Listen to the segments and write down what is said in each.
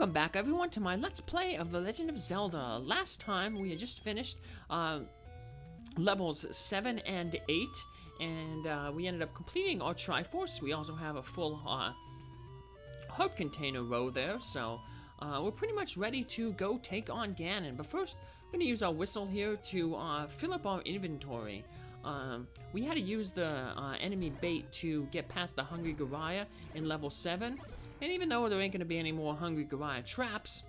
Welcome back everyone to my Let's Play of The Legend of Zelda. Last time we had just finished levels 7 and 8, and we ended up completing our Triforce. We also have a full heart container row there, so we're pretty much ready to go take on Ganon. But first, we're going to use our whistle here to fill up our inventory. We had to use the enemy bait to get past the Hungry Goriah in level 7. And even though there ain't going to be any more Hungry Goriah traps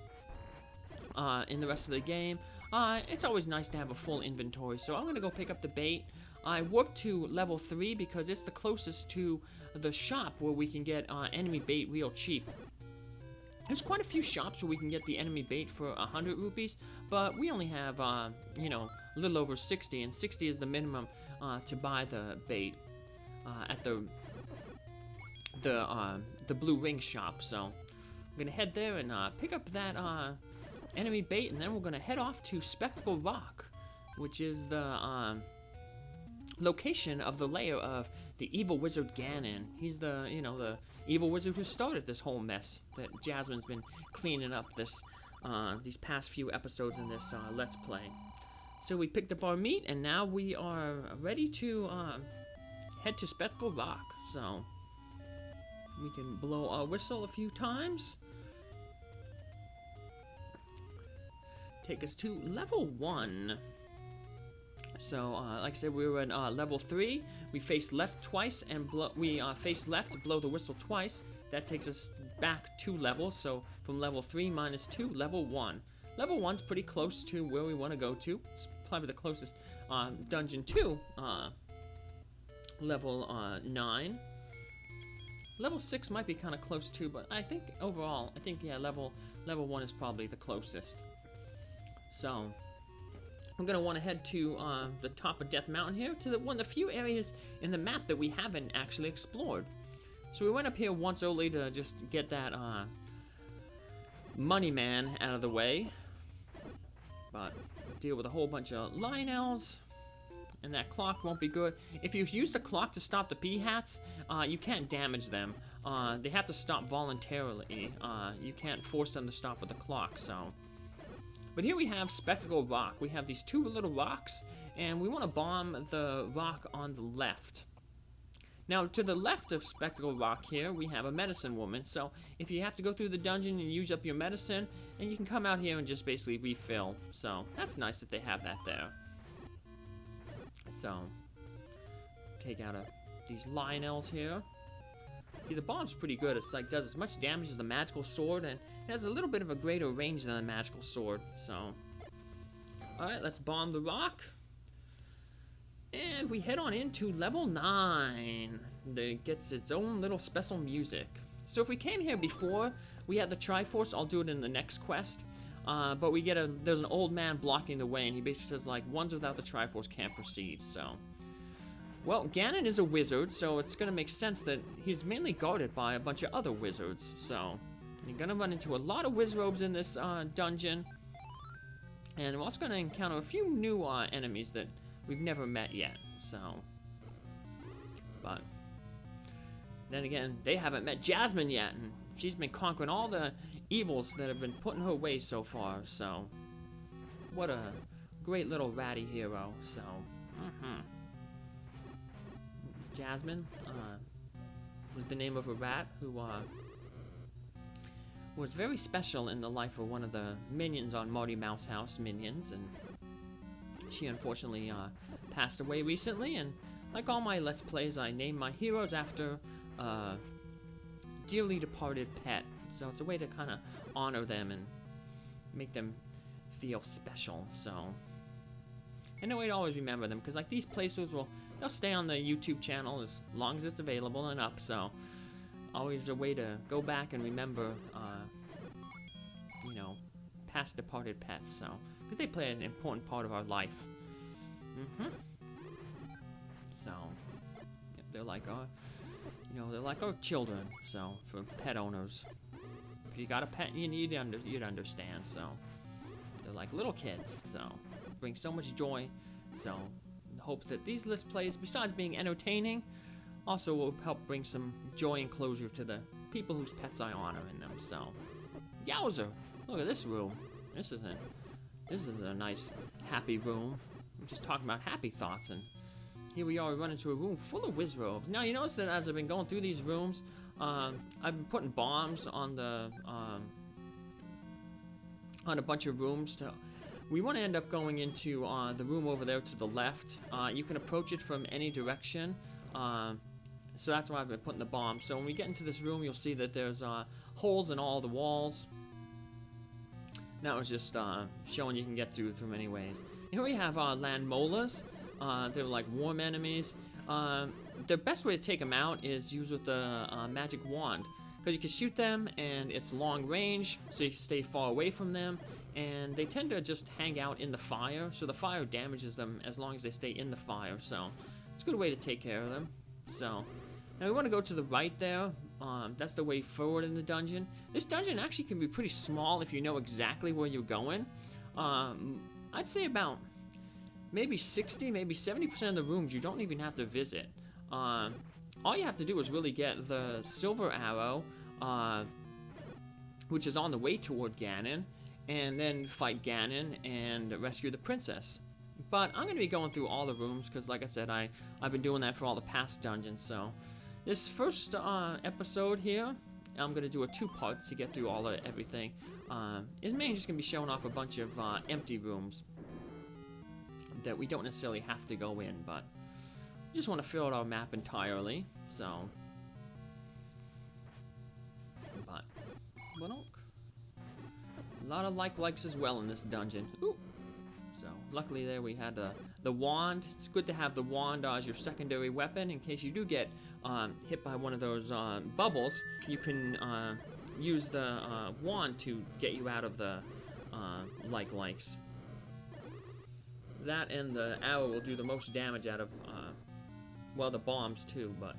in the rest of the game, it's always nice to have a full inventory. So I'm going to go pick up the bait. I warped to level 3 because it's the closest to the shop where we can get enemy bait real cheap. There's quite a few shops where we can get the enemy bait for 100 rupees, but we only have, you know, a little over 60, and 60 is the minimum to buy the bait at the blue ring shop. So I'm gonna head there and pick up that enemy bait, and then we're gonna head off to Spectacle Rock, which is the location of the lair of the evil wizard Ganon. He's the, you know, the evil wizard who started this whole mess that Jasmine's been cleaning up these past few episodes in this Let's Play. So we picked up our meat, and now we are ready to head to Spectacle Rock. So we can blow our whistle a few times. Take us to level 1. So, like I said, we were in level 3. We faced left twice, and we faced left to blow the whistle twice. That takes us back 2 levels. So, from level 3 minus 2, level 1. Level 1's pretty close to where we want to go to. It's probably the closest dungeon to level 9. Level 6 might be kind of close too, but I think overall, yeah, level 1 is probably the closest. So I'm gonna want to head to the top of Death Mountain here, to one of the few areas in the map that we haven't actually explored. So we went up here once early to just get that money man out of the way, but deal with a whole bunch of lynels. And that clock won't be good. If you use the clock to stop the P-hats, you can't damage them. They have to stop voluntarily. You can't force them to stop with the clock, so. But here we have Spectacle Rock. We have these 2 little rocks, and we want to bomb the rock on the left. Now, to the left of Spectacle Rock here, we have a medicine woman. So, if you have to go through the dungeon and use up your medicine, and you can come out here and just basically refill. So, that's nice that they have that there. So, take out these lynels here. See, the bomb's pretty good. It's like does as much damage as the magical sword, and it has a little bit of a greater range than the magical sword. So, alright, let's bomb the rock. And we head on into level 9. That gets its own little special music. So if we came here before we had the Triforce, I'll do it in the next quest. But we get there's an old man blocking the way, and he basically says, like, ones without the Triforce can't proceed, so. Well, Ganon is a wizard, so it's gonna make sense that he's mainly guarded by a bunch of other wizards, so. You're gonna run into a lot of wizzrobes in this dungeon. And we're also gonna encounter a few new enemies that we've never met yet, so. But then again, they haven't met Jasmine yet, and she's been conquering all the evils that have been put in her way so far, so. What a great little ratty hero, so. Jasmine was the name of a rat who was very special in the life of one of the minions on Marty Mouse House Minions, and she unfortunately passed away recently. And like all my Let's Plays, I name my heroes after dearly departed pet. So it's a way to kind of honor them and make them feel special, so. And a way to always remember them, because like these playthroughs they'll stay on the YouTube channel as long as it's available and up, so. Always a way to go back and remember, you know, past departed pets, so. Because they play an important part of our life. So, yeah, they're like our, you know, they're like our children, so, for pet owners. If you got a pet, you'd understand, so. They're like little kids, so. Bring so much joy, so. Hope that these Let's Plays, besides being entertaining, also will help bring some joy and closure to the people whose pets I honor in them, so. Yowzer! Look at this room. This is a nice, happy room. I'm just talking about happy thoughts, and here we are, we run into a room full of wizzrobes. Now, you notice that as I've been going through these rooms, I've been putting bombs on the, on a bunch of rooms. We want to end up going into the room over there to the left. You can approach it from any direction, so that's why I've been putting the bombs. So when we get into this room, you'll see that there's holes in all the walls. That was just showing you can get through many ways. Here we have land molars. They're like warm enemies. The best way to take them out is use with the magic wand, because you can shoot them and it's long range, so you can stay far away from them, and they tend to just hang out in the fire, so the fire damages them as long as they stay in the fire, so it's a good way to take care of them. So now we want to go to the right there. That's the way forward in the dungeon. This dungeon actually can be pretty small if you know exactly where you're going. I'd say about maybe 60, maybe 70% of the rooms you don't even have to visit. All you have to do is really get the silver arrow, which is on the way toward Ganon, and then fight Ganon and rescue the princess. But I'm going to be going through all the rooms because, like I said, I've been doing that for all the past dungeons. So this first episode here, I'm going to do a 2 parts to get through all of everything. Is mainly just going to be showing off a bunch of empty rooms that we don't necessarily have to go in, but we just want to fill out our map entirely. So, but a lot of likes as well in this dungeon. Ooh. So luckily there we had the wand. It's good to have the wand as your secondary weapon in case you do get hit by one of those bubbles. You can use the wand to get you out of the likes. That and the arrow will do the most damage out of, well, the bombs too, but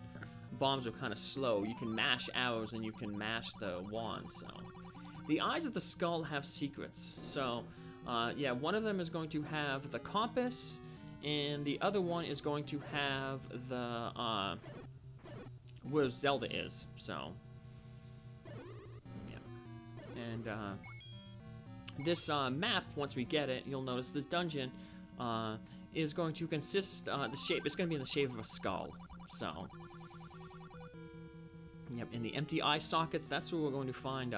bombs are kind of slow. You can mash arrows and you can mash the wand, so. The eyes of the skull have secrets, so, yeah, one of them is going to have the compass, and the other one is going to have the, where Zelda is, so. Yeah. And, this map, once we get it, you'll notice this dungeon is going to consist, it's going to be in the shape of a skull, so. Yep, in the empty eye sockets, that's where we're going to find,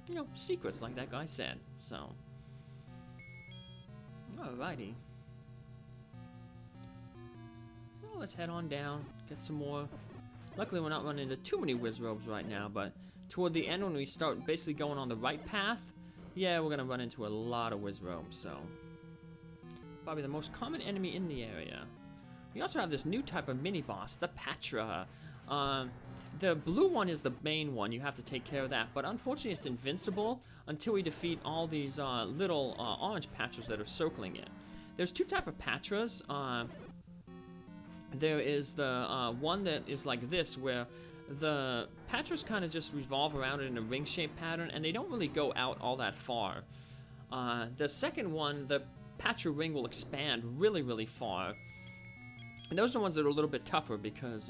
you know, secrets, like that guy said, so. Alrighty. So let's head on down, get some more. Luckily, we're not running into too many wizzrobes right now, but toward the end, when we start basically going on the right path, yeah, we're gonna run into a lot of wizzrobes, so. Probably the most common enemy in the area. We also have this new type of mini-boss, the Patra. The blue one is the main one, you have to take care of that, but unfortunately it's invincible until we defeat all these little orange Patras that are circling it. There's 2 types of Patras. There is the one that is like this, where the Patras kind of just revolve around it in a ring-shaped pattern, and they don't really go out all that far. The second one, the Patra ring will expand really, really far. And those are the ones that are a little bit tougher because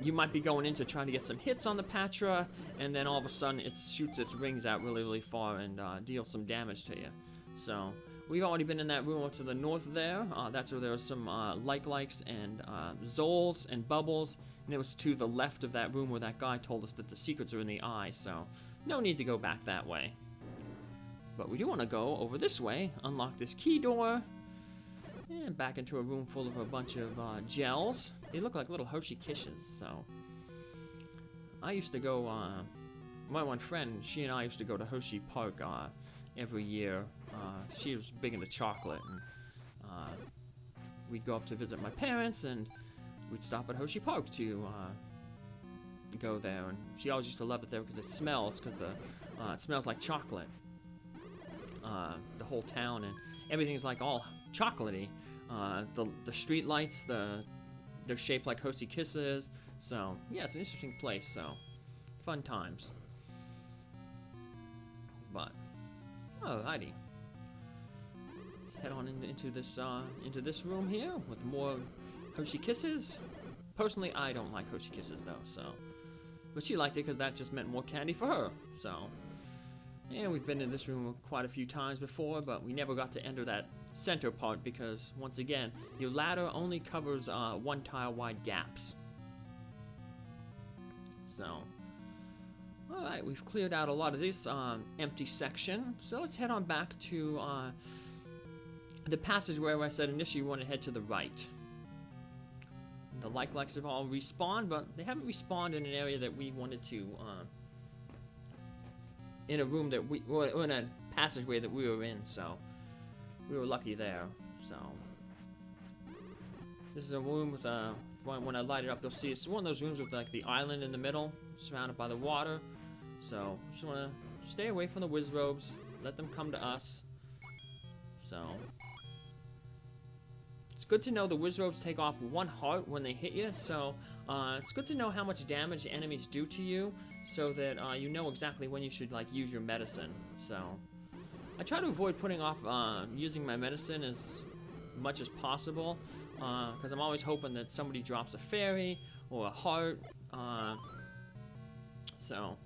you might be going into trying to get some hits on the Patra, and then all of a sudden it shoots its rings out really, really far and deals some damage to you. So we've already been in that room to the north there. That's where there was some likes and zoles and bubbles, and it was to the left of that room where that guy told us that the secrets are in the eye, so no need to go back that way. But we do want to go over this way, unlock this key door, and back into a room full of a bunch of gels. They look like little Hershey Kisses, so. I used to go, my one friend, she and I used to go to Hershey Park every year. She was big into chocolate, and we'd go up to visit my parents, and we'd stop at Hershey Park to go there. And she always used to love it there because it smells like chocolate. The whole town, and everything's like all chocolatey. The street lights, they're shaped like Hershey Kisses. So yeah, it's an interesting place. So fun times. But alrighty, let's head on into this room here with more Hershey Kisses. Personally, I don't like Hershey Kisses though. So, but she liked it because that just meant more candy for her. So. And we've been in this room quite a few times before, but we never got to enter that center part because, once again, your ladder only covers 1 tile wide gaps. So, alright, we've cleared out a lot of this empty section. So let's head on back to the passage where I said initially we want to head to the right. The likes have all respawned, but they haven't respawned in an area that we wanted to, in a room that or in a passageway that we were in, so we were lucky there. So, this is a room with when I light it up, you'll see it's one of those rooms with like the island in the middle, surrounded by the water. So, just want to stay away from the wizzrobes, let them come to us. So, it's good to know the wizzrobes take off 1 heart when they hit you, so it's good to know how much damage enemies do to you, so that you know exactly when you should like use your medicine. So, I try to avoid putting off using my medicine as much as possible, because I'm always hoping that somebody drops a fairy or a heart. So,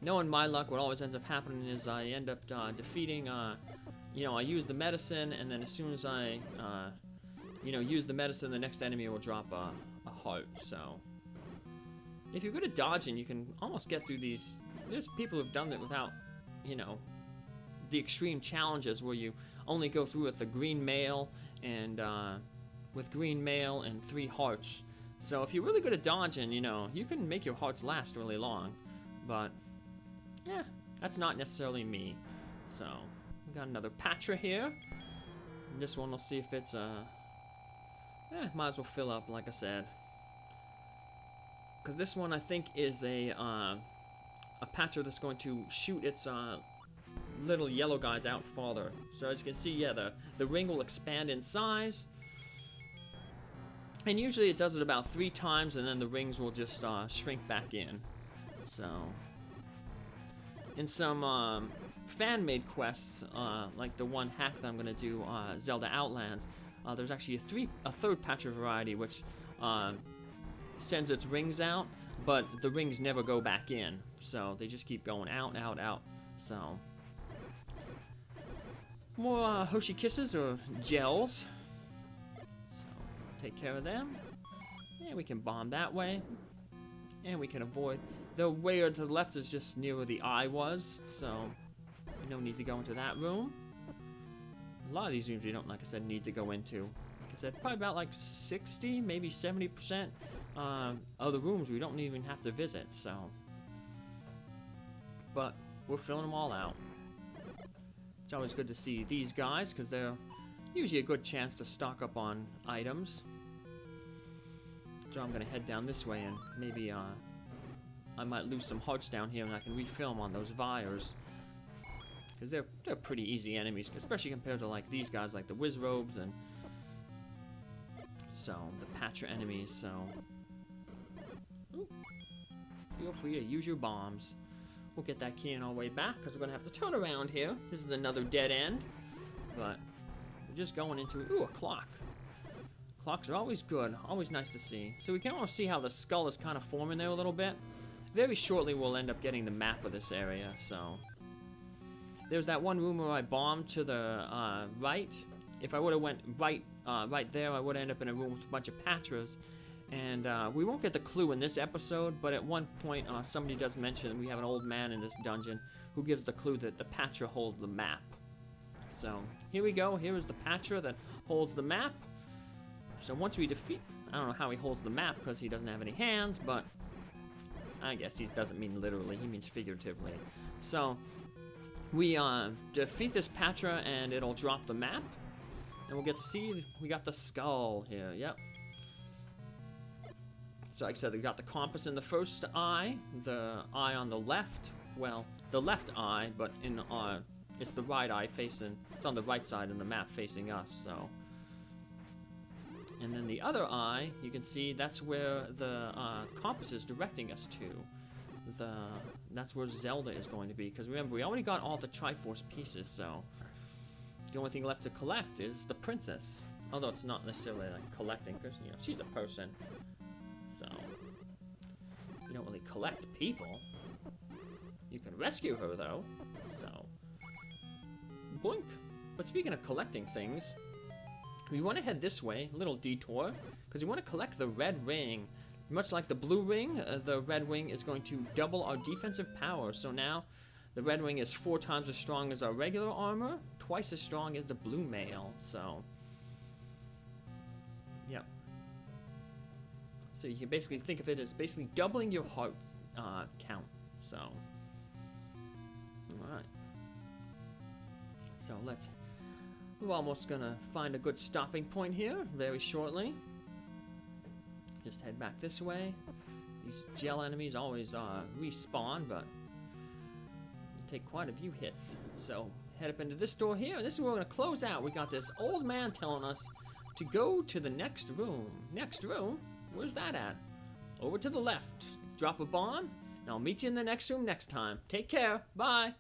knowing my luck, what always ends up happening is I end up defeating, you know, I use the medicine, and then as soon as I, you know, use the medicine, the next enemy will drop a heart. So, if you're good at dodging, you can almost get through these. There's people who've done it without, you know, the extreme challenges where you only go through with the green mail and, with green mail and 3 hearts. So if you're really good at dodging, you know, you can make your hearts last really long. But, yeah, that's not necessarily me. So, we got another Patra here. And this one, we'll see if it's, might as well fill up, like I said. Because this one, I think, is a Patra that's going to shoot its, little yellow guys out farther. So as you can see, yeah, the ring will expand in size. And usually it does it about 3 times, and then the rings will just shrink back in. So, in some fan-made quests, like the one hack that I'm going to do, Zelda Outlands, there's actually a third Patra variety which sends its rings out, but the rings never go back in. So they just keep going out, out, out. So, more Hoshi Kisses or gels. Take care of them, and we can bomb that way, and we can avoid. The way to the left is just near where the eye was, so no need to go into that room. A lot of these rooms we don't, like I said, need to go into. Like I said, probably about like 60, maybe 70% of the rooms we don't even have to visit, so. But we're filling them all out. It's always good to see these guys, because they're usually a good chance to stock up on items. So I'm gonna head down this way, and maybe I might lose some hearts down here, and I can refilm on those Vyres. Because they're pretty easy enemies, especially compared to like these guys, like the wizzrobes, and so the Patra enemies. So feel free to use your bombs. We'll get that key on our way back, because we're gonna have to turn around here. This is another dead end, but we're just going into a clock. Clocks are always good, always nice to see. So we can almost see how the skull is kind of forming there a little bit. Very shortly we'll end up getting the map of this area, so. There's that one room where I bombed to the right. If I would have went right there, I would end up in a room with a bunch of Patras. And we won't get the clue in this episode, but at one point somebody does mention we have an old man in this dungeon who gives the clue that the Patra holds the map. So here we go, here is the Patra that holds the map. So once we defeat, I don't know how he holds the map because he doesn't have any hands, but I guess he doesn't mean literally, he means figuratively. So we defeat this Patra and it'll drop the map. And we'll get to see, we got the skull here, yep. So like I said, we got the compass in the first eye, the eye on the left, well, the left eye, but in it's the right eye facing, it's on the right side of the map facing us, so. And then the other eye, you can see that's where the compass is directing us to. That's where Zelda is going to be, because remember, we already got all the Triforce pieces, so. The only thing left to collect is the princess. Although it's not necessarily like collecting, because, you know, she's a person. So, you don't really collect people. You can rescue her, though. So, boink. But speaking of collecting things, we want to head this way, a little detour, because we want to collect the red ring. Much like the blue ring, the red ring is going to double our defensive power. So now, the red ring is 4 times as strong as our regular armor, twice as strong as the blue mail. So, yep. So you can basically think of it as basically doubling your heart count. So, alright. So we're almost gonna find a good stopping point here very shortly. Just head back this way. These gel enemies always respawn, but take quite a few hits. So head up into this door here, and this is where we're gonna close out. We got this old man telling us to go to the next room. Next room? Where's that at? Over to the left. Drop a bomb, and I'll meet you in the next room next time. Take care. Bye.